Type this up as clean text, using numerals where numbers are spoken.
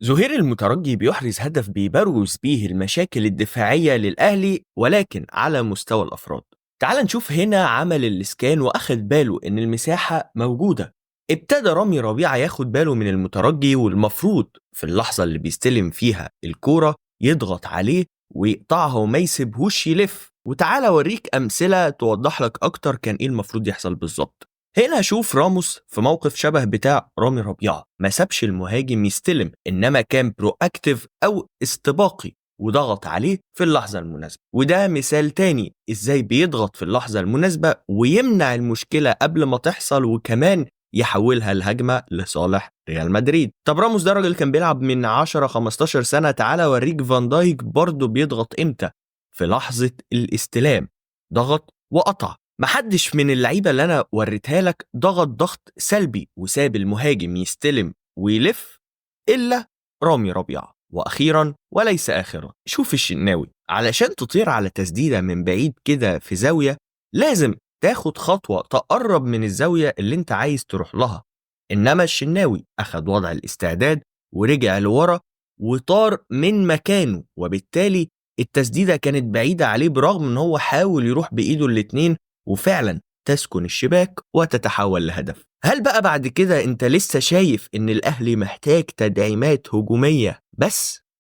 زهير المترجي بيحرز هدف بيبرز بيه المشاكل الدفاعية للأهلي ولكن على مستوى الأفراد. تعال نشوف هنا عمل الإسكان وأخد باله إن المساحة موجودة. ابتدى رامي ربيعة ياخد باله من المترجي، والمفروض في اللحظة اللي بيستلم فيها الكورة يضغط عليه ويقطعها وما يسيبهوش يلف. وتعالى أوريك أمثلة توضح لك أكتر كان إيه المفروض يحصل بالظبط. هنا شوف راموس في موقف شبه بتاع رامي ربيعة، ما سابش المهاجم يستلم، انما كان برو اكتيف او استباقي وضغط عليه في اللحظة المناسبة. وده مثال تاني ازاي بيضغط في اللحظة المناسبة ويمنع المشكلة قبل ما تحصل، وكمان يحولها الهجمة لصالح ريال مدريد. طب راموس ده راجل كان بيلعب من 10-15 سنة، تعالى اوريك فان دايك برضه بيضغط امتى. في لحظة الاستلام ضغط وقطع. محدش من اللعيبة اللي أنا وريتها لك ضغط سلبي وساب المهاجم يستلم ويلف إلا رامي ربيعة. وأخيرا وليس آخرا، شوف الشناوي علشان تطير على تسديدة من بعيد كده في زاوية لازم تاخد خطوة تقرب من الزاوية اللي انت عايز تروح لها، إنما الشناوي أخد وضع الاستعداد ورجع لورا وطار من مكانه، وبالتالي التسديدة كانت بعيدة عليه برغم ان هو حاول يروح بإيده الاتنين، وفعلا تسكن الشباك وتتحول لهدف. هل بقى بعد كده انت لسه شايف ان الاهلي محتاج تدعيمات هجومية بس؟